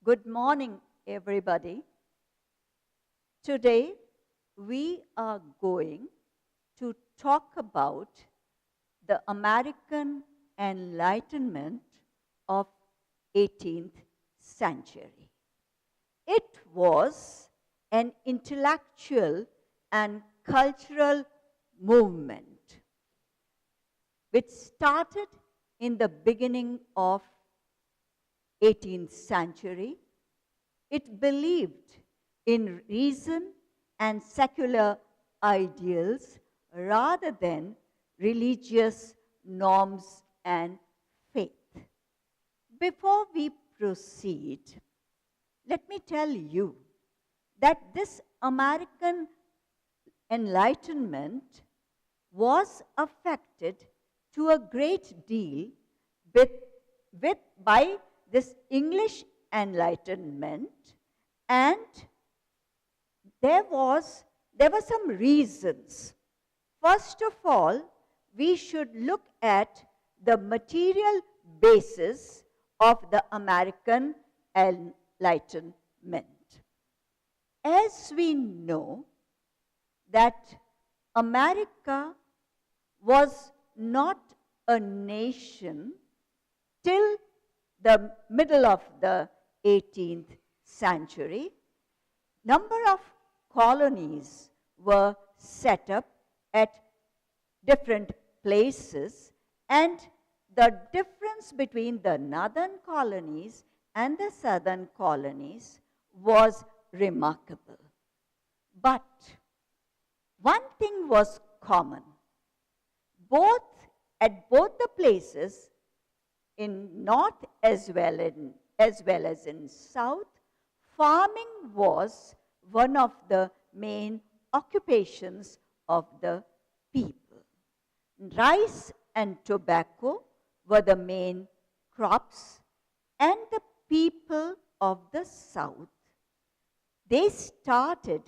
Good morning, everybody. Today, we are going to talk about the American Enlightenment of 18th century. It was an intellectual and cultural movement which started in the beginning of 18th century. It believed in reason and secular ideals rather than religious norms and faith. Before we proceed, let me tell you that this American Enlightenment was affected to a great deal by this English Enlightenment, and there were some reasons. First of all, we should look at the material basis of the American Enlightenment. As we know that America was not a nation till the middle of the 18th century. Number of colonies were set up at different places, and the difference between the northern colonies and the southern colonies was remarkable. But one thing was common. At both the places, in north as well as in south, farming was one of the main occupations of the people. Rice and tobacco were the main crops, and the people of the south, they started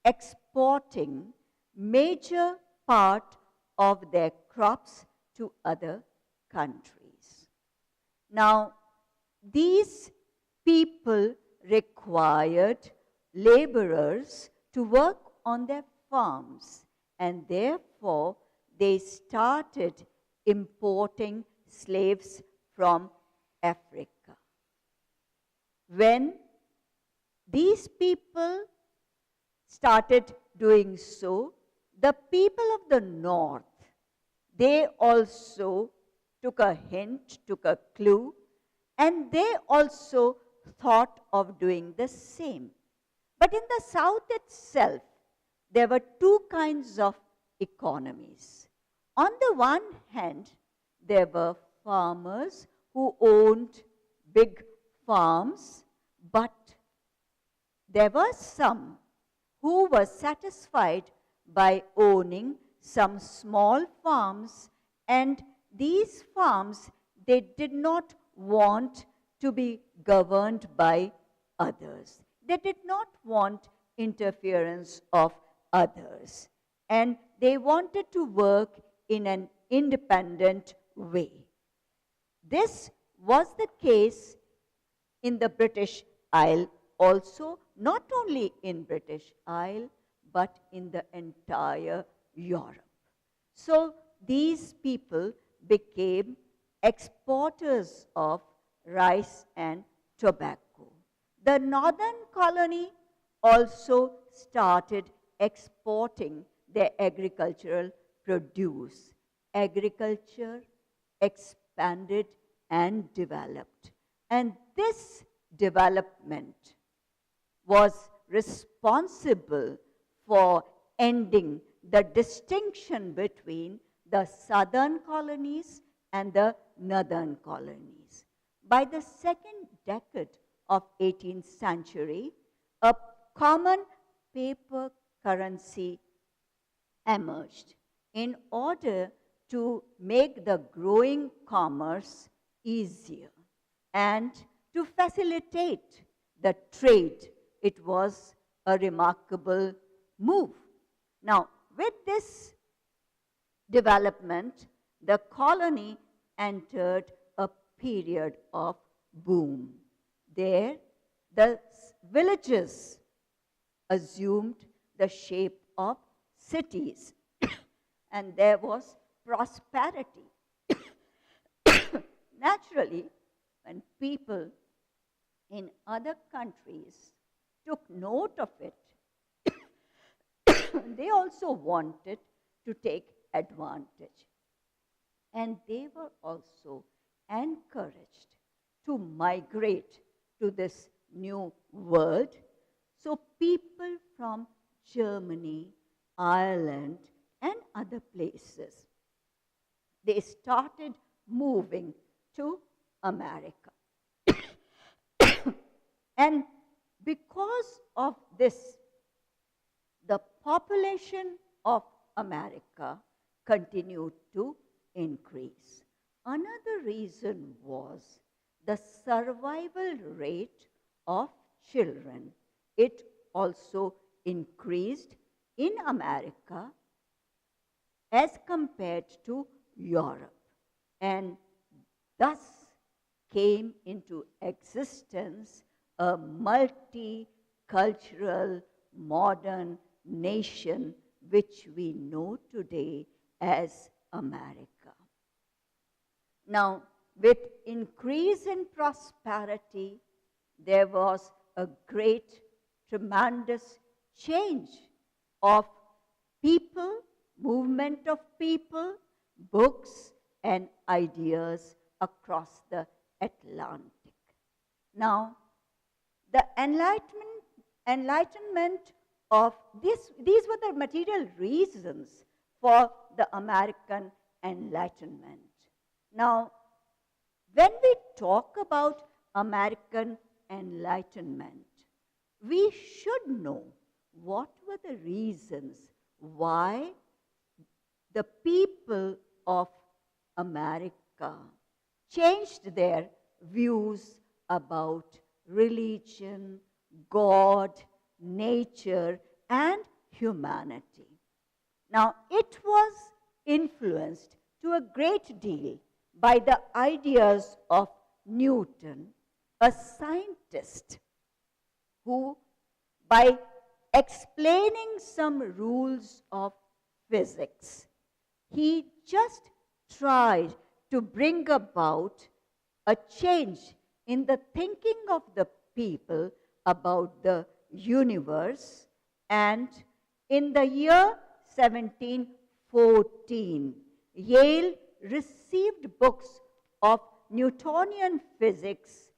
exporting major part of their crops to other countries. Now, these people required laborers to work on their farms, and therefore they started importing slaves from Africa. When these people started doing so, the people of the north, they also took a hint, took a clue, and they also thought of doing the same. But in the south itself, there were two kinds of economies. On the one hand, there were farmers who owned big farms, but there were some who were satisfied by owning some small farms, and these farms, they did not want to be governed by others. They did not want interference of others, and they wanted to work in an independent way. This was the case in the British Isle also, not only in British Isle, but in the entire Europe. So these people became exporters of rice and tobacco. The northern colony also started exporting their agricultural produce. Agriculture expanded and developed. And this development was responsible for ending the distinction between the southern colonies and the northern colonies. By the second decade of 18th century, a common paper currency emerged in order to make the growing commerce easier and to facilitate the trade. It was a remarkable move. Now, with this development, the colony entered a period of boom. There, the villages assumed the shape of cities, and there was prosperity. Naturally, when people in other countries took note of it, they also wanted to take advantage. And they were also encouraged to migrate to this new world. So people from Germany, Ireland, and other places, they started moving to America. And because of this, the population of America continued to increase. Another reason was the survival rate of children. It also increased in America as compared to Europe, and thus came into existence a multicultural modern nation which we know today as America. Now, with increase in prosperity, there was a great, tremendous change of people, movement of people, books, and ideas across the Atlantic. Now, the enlightenment of this, these were the material reasons for the American Enlightenment. Now, when we talk about American Enlightenment, we should know what were the reasons why the people of America changed their views about religion, God, nature, and humanity. Now, it was influenced to a great deal by the ideas of Newton, a scientist who, by explaining some rules of physics, he just tried to bring about a change in the thinking of the people about the universe. And in the year 1714, Yale received books of Newtonian physics.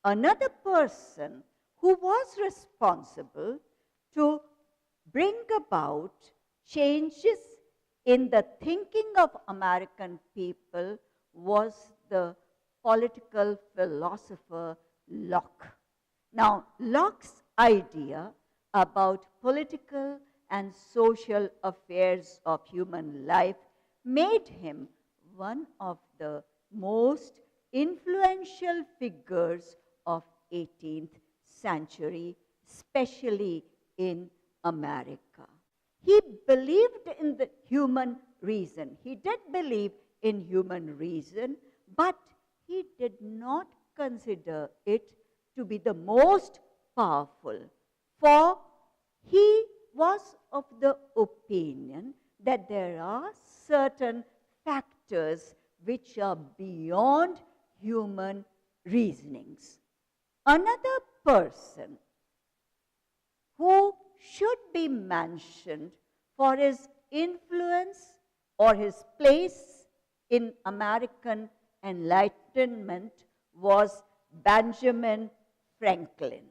Another person who was responsible to bring about changes in the thinking of American people was the political philosopher Locke. Now, Locke's idea about political and social affairs of human life made him one of the most influential figures of 18th century, especially in America. He believed in the human reason. He did believe in human reason, but he did not consider it to be the most powerful, for he was of the opinion that there are certain factors which are beyond human reasonings. Another person who should be mentioned for his influence or his place in American Enlightenment was Benjamin Franklin.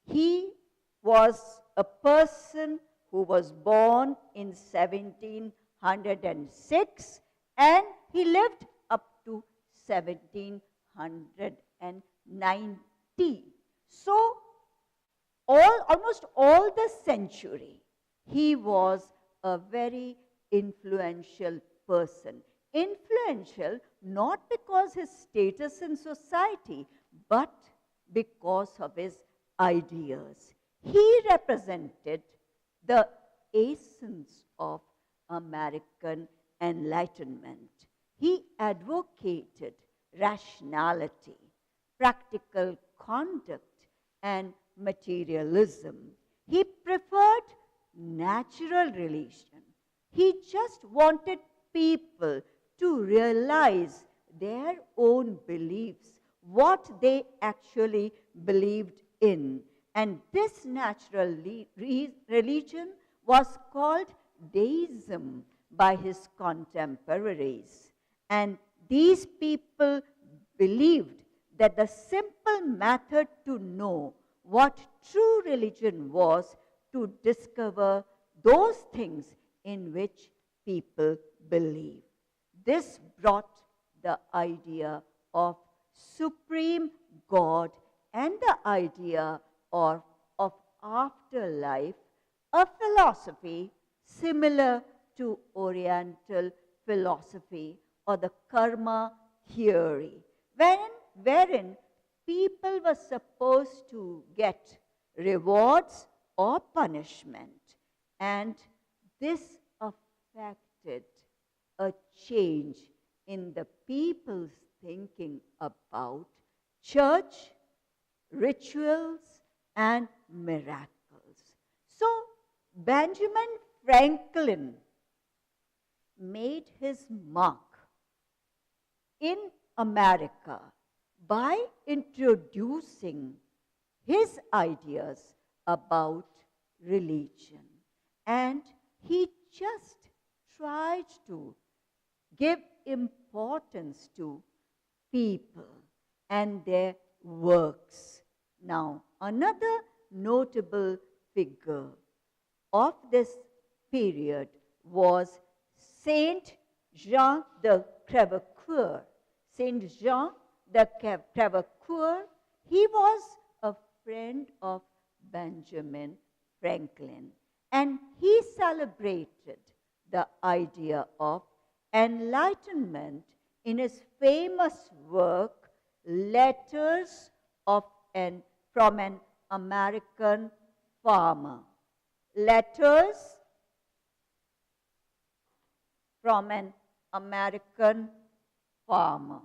He was a person who was born in 1706 and he lived up to 1790. So, almost all the century, he was a very influential person. Influential not because his status in society, but because of his ideas. He represented the essence of American Enlightenment. He advocated rationality, practical conduct, and materialism. He preferred natural religion. He just wanted people to realize their own beliefs, what they actually believed in. And this natural religion was called deism by his contemporaries. And these people believed that the simple method to know what true religion was to discover those things in which people believe. This brought the idea of supreme God and the idea of afterlife, a philosophy similar to Oriental philosophy or the karma theory, wherein people were supposed to get rewards or punishment. And this affected a change in the people's thinking about church, rituals, and miracles. So, Benjamin Franklin made his mark in America by introducing his ideas about religion. And he just tried to give importance to people and their works. Now, another notable figure of this period was Saint Jean de Crèvecoeur. Saint Jean de Crèvecoeur, he was a friend of Benjamin Franklin, and he celebrated the idea of enlightenment in his famous work, Letters from an American Farmer. Letters from an American Farmer.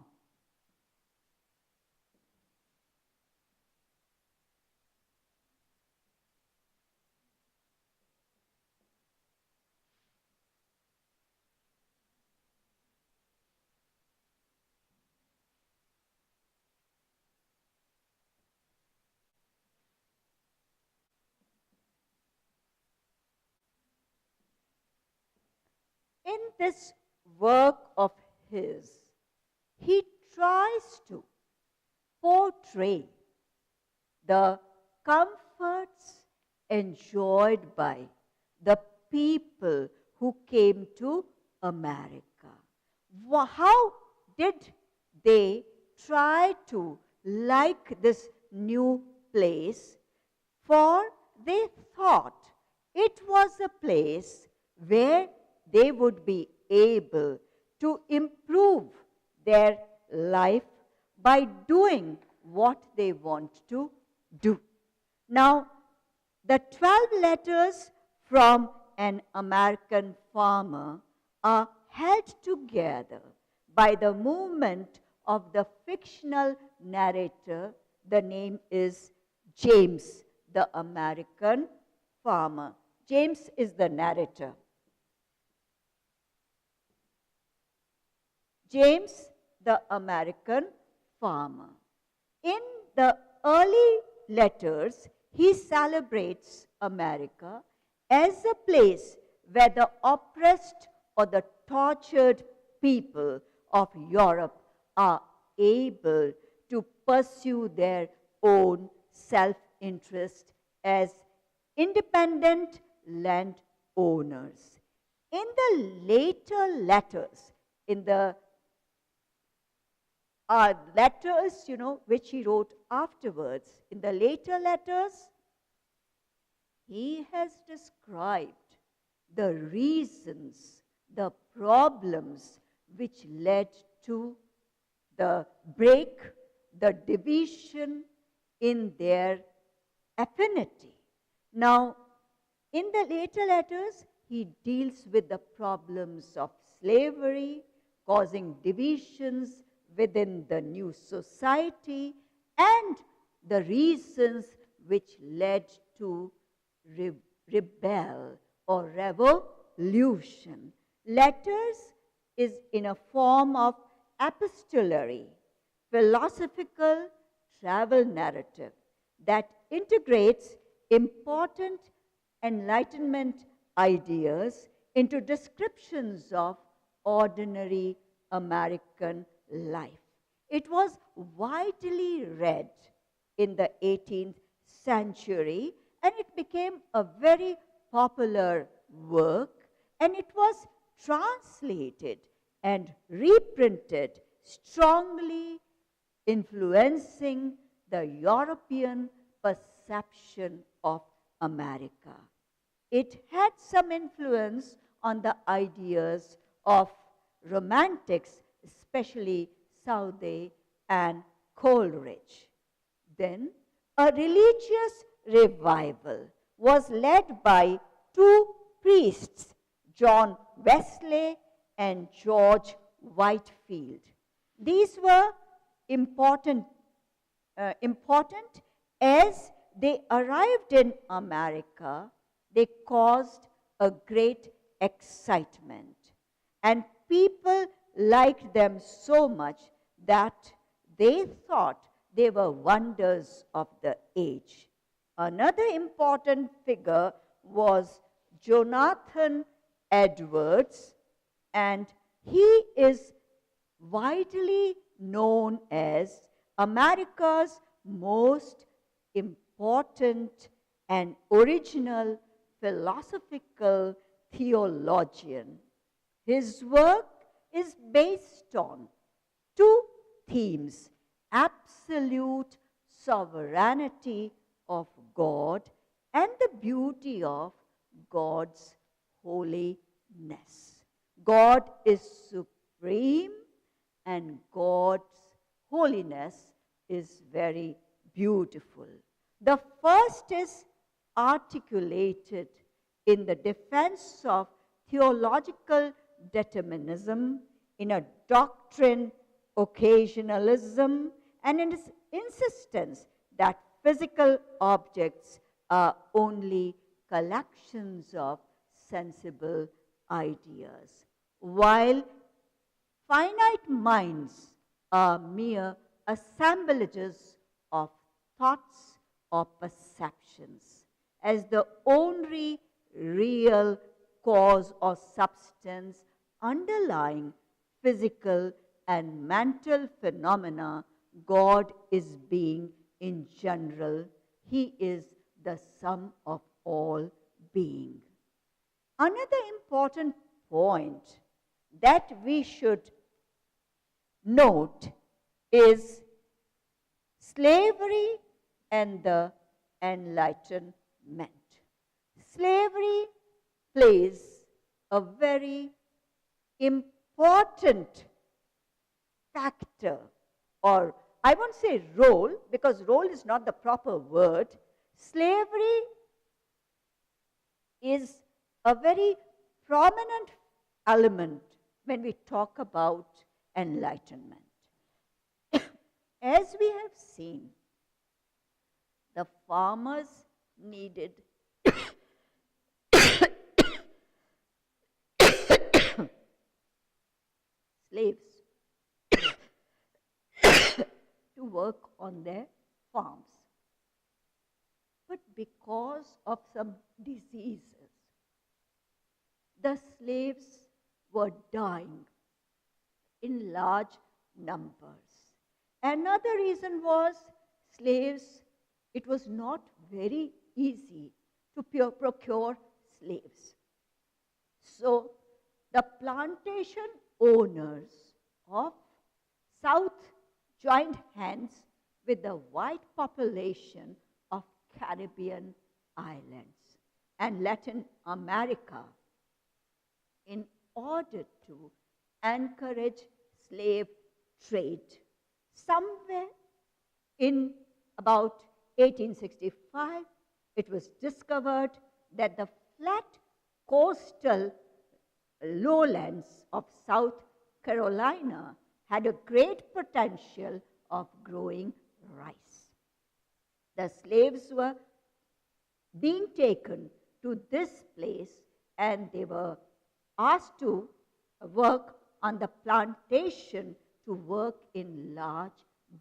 In this work of his, he tries to portray the comforts enjoyed by the people who came to America. How did they try to like this new place? For they thought it was a place where they would be able to improve their life by doing what they want to do. Now, the 12 letters from an American farmer are held together by the movement of the fictional narrator. The name is James, the American farmer. James is the narrator. James, the American farmer. In the early letters, he celebrates America as a place where the oppressed or the tortured people of Europe are able to pursue their own self-interest as independent landowners. In the later letters, in the letters, which he wrote afterwards, in the later letters, he has described the reasons, the problems which led to the break, the division in their affinity. Now, in the later letters, he deals with the problems of slavery, causing divisions within the new society, and the reasons which led to rebel or revolution. Letters is in a form of epistolary, philosophical travel narrative that integrates important Enlightenment ideas into descriptions of ordinary American life. It was widely read in the 18th century, and it became a very popular work, and it was translated and reprinted, strongly influencing the European perception of America. It had some influence on the ideas of romantics, especially Southey and Coleridge. Then, a religious revival was led by two priests, John Wesley and George Whitefield. These were important as they arrived in America. They caused a great excitement, and people liked them so much that they thought they were wonders of the age. Another important figure was Jonathan Edwards, and he is widely known as America's most important and original philosophical theologian. His work is based on two themes: absolute sovereignty of God and the beauty of God's holiness. God is supreme and God's holiness is very beautiful. The first is articulated in the defense of theological determinism, in a doctrine occasionalism, and in its insistence that physical objects are only collections of sensible ideas, while finite minds are mere assemblages of thoughts or perceptions, as the only real cause or substance underlying physical and mental phenomena. God is being in general. He is the sum of all being. Another important point that we should note is slavery and the Enlightenment. Slavery plays a very important factor, or I won't say role, because role is not the proper word. Slavery is a very prominent element when we talk about enlightenment. As we have seen, the farmers needed slaves to work on their farms. But because of some diseases, the slaves were dying in large numbers. Another reason was slaves, it was not very easy to procure slaves. So the plantation owners of South joined hands with the white population of Caribbean islands and Latin America in order to encourage slave trade. Somewhere in about 1865, it was discovered that the flat coastal lowlands of South Carolina had a great potential of growing rice. The slaves were being taken to this place and they were asked to work on the plantation, to work in large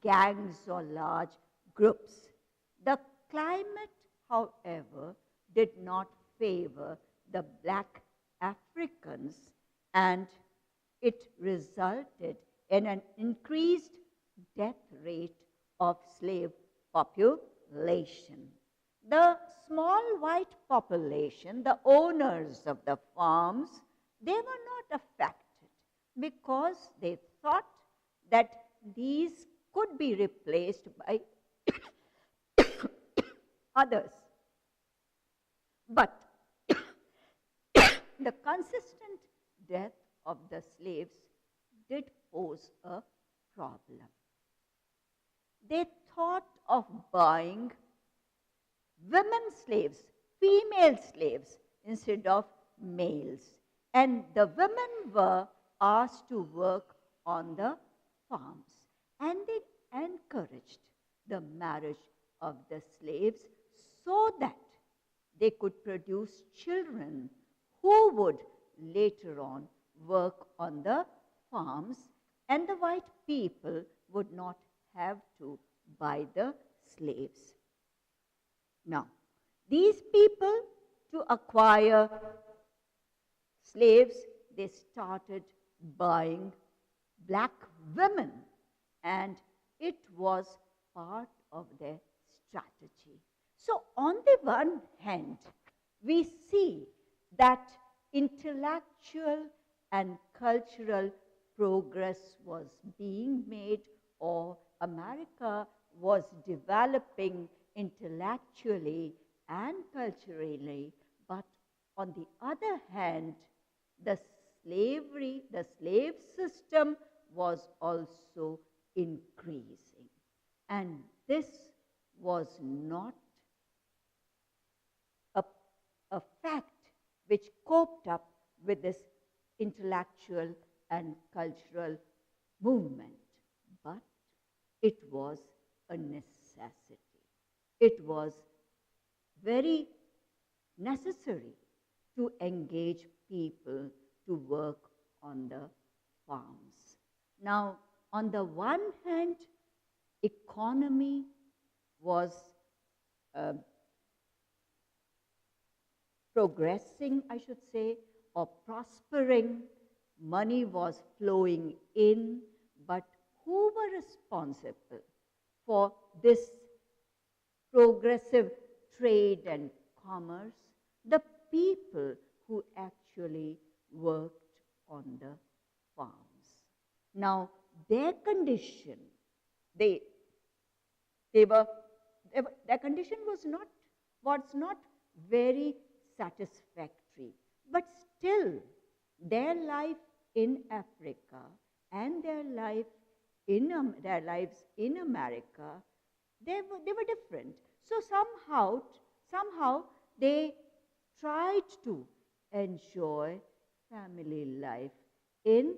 gangs or large groups. The climate, however, did not favor the black Africans, and it resulted in an increased death rate of slave population. The small white population, the owners of the farms, they were not affected because they thought that these could be replaced by others. But the consistent death of the slaves did pose a problem. They thought of buying women slaves, female slaves, instead of males. And the women were asked to work on the farms. And they encouraged the marriage of the slaves so that they could produce children who would later on work on the farms, and the white people would not have to buy the slaves. Now, these people, to acquire slaves, they started buying black women, and it was part of their strategy. So, on the one hand, we see that intellectual and cultural progress was being made, or America was developing intellectually and culturally, but on the other hand, the slave system was also increasing. And this was not a fact which coped up with this intellectual and cultural movement, but it was a necessity. It was very necessary to engage people to work on the farms. Now, on the one hand, economy was progressing, I should say, or prospering. Money was flowing in, but who were responsible for this progressive trade and commerce? The people who actually worked on the farms. Now, their condition, their condition was not very satisfactory, but still their life in Africa and their lives in America, they were different. So somehow they tried to enjoy family life in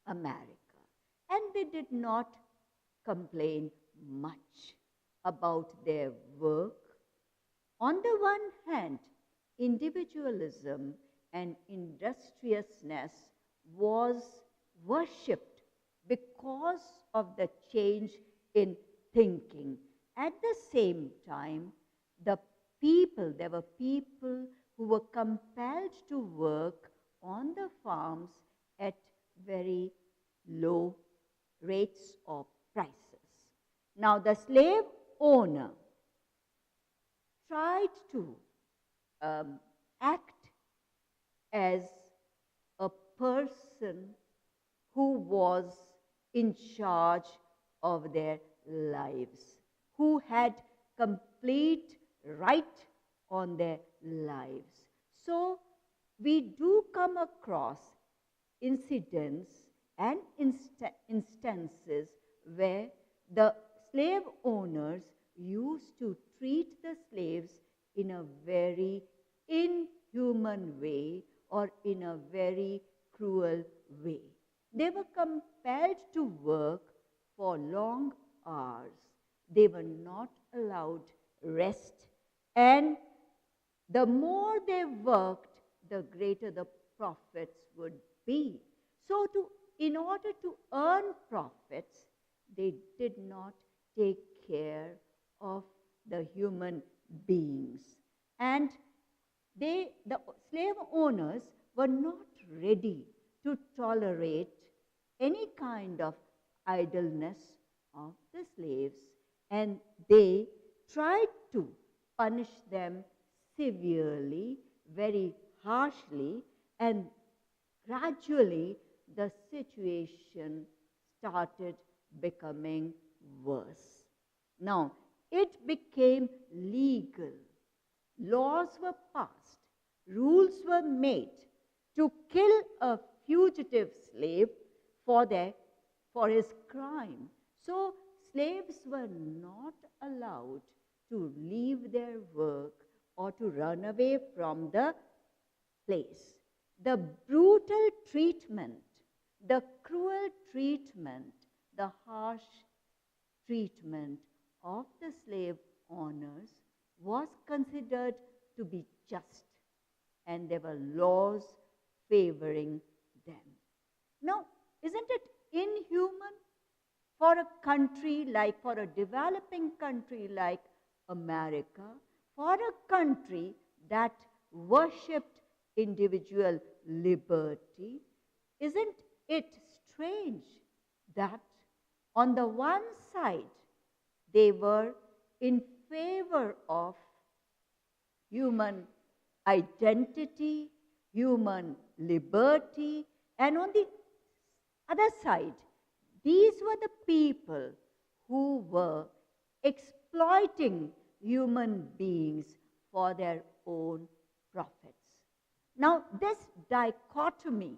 America, and they did not complain much about their work. On the one hand, individualism and industriousness was worshipped because of the change in thinking. At the same time, there were people who were compelled to work on the farms at very low rates or prices. Now, the slave owner tried to act as a person who was in charge of their lives, who had complete right on their lives. So we do come across incidents and instances where the slave owners used to treat the slaves in a very inhuman way or in a very cruel way. They were compelled to work for long hours. they were not allowed rest, and the more they worked, the greater the profits would be. So in order to earn profits, they did not take care of the human beings. And the slave owners were not ready to tolerate any kind of idleness of the slaves, and they tried to punish them severely, very harshly, and gradually the situation started becoming worse. Now, it became legal. Laws were passed, rules were made to kill a fugitive slave for his crime. So slaves were not allowed to leave their work or to run away from the place. The brutal treatment, the cruel treatment, the harsh treatment of the slave owners was considered to be just, and there were laws favoring them. Now, isn't it inhuman for a country like, for a developing country like America, for a country that worshipped individual liberty, isn't it strange that on the one side they were in favor of human identity, human liberty, and on the other side, these were the people who were exploiting human beings for their own profits. Now, this dichotomy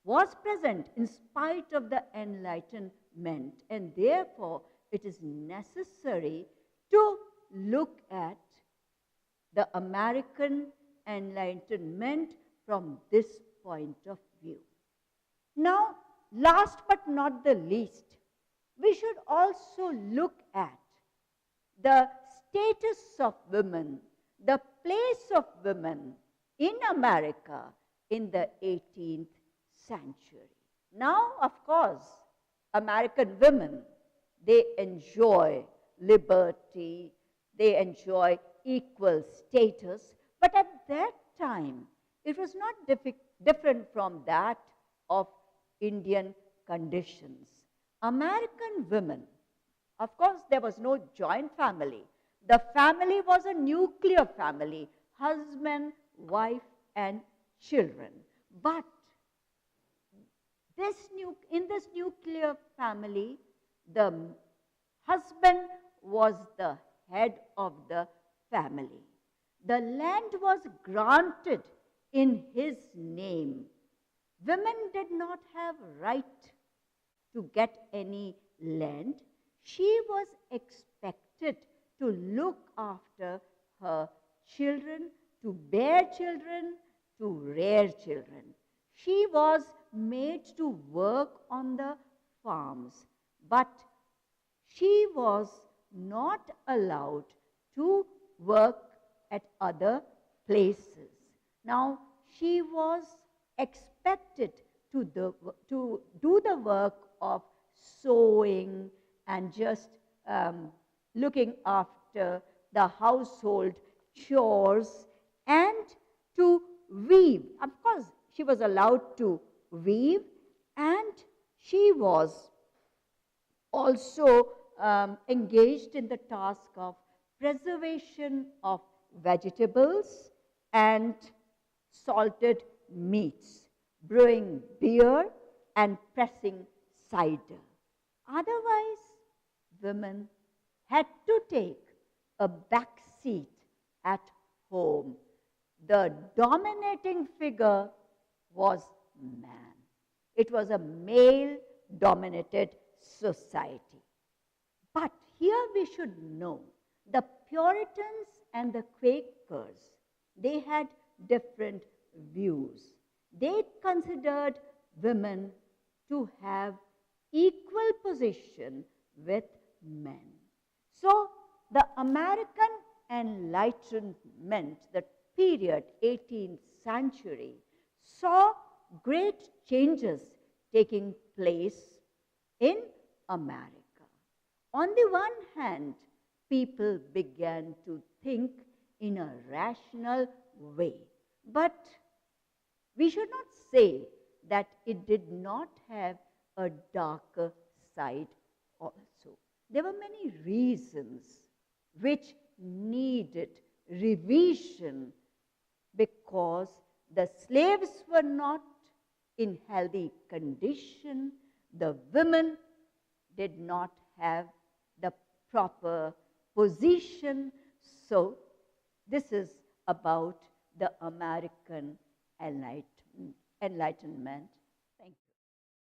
was present in spite of the Enlightenment, and therefore it is necessary to look at the American Enlightenment from this point of view. Now, last but not the least, we should also look at the status of women, the place of women in America in the 18th century. Now, of course, American women, they enjoy liberty, they enjoy equal status, but at that time, it was not different from that of Indian conditions. American women, of course, there was no joint family. The family was a nuclear family, husband, wife, and children. But in this nuclear family, the husband was the head of the family. The land was granted in his name. Women did not have right to get any land. She was expected to look after her children, to bear children, to rear children. She was made to work on the farms, but she was not allowed to work at other places. Now, she was expected to do the work of sewing and just looking after the household chores and to weave. Of course, she was allowed to weave, and she was also engaged in the task of preservation of vegetables and salted meats, brewing beer and pressing cider. Otherwise, women had to take a back seat at home. The dominating figure was man. It was a male-dominated society. But here we should know, the Puritans and the Quakers, they had different views. They considered women to have equal position with men. So the American Enlightenment, the period 18th century, saw great changes taking place in America. On the one hand, people began to think in a rational way. But we should not say that it did not have a darker side also. There were many reasons which needed revision because the slaves were not in healthy condition, the women did not have the proper position. So this is about the American Enlightenment.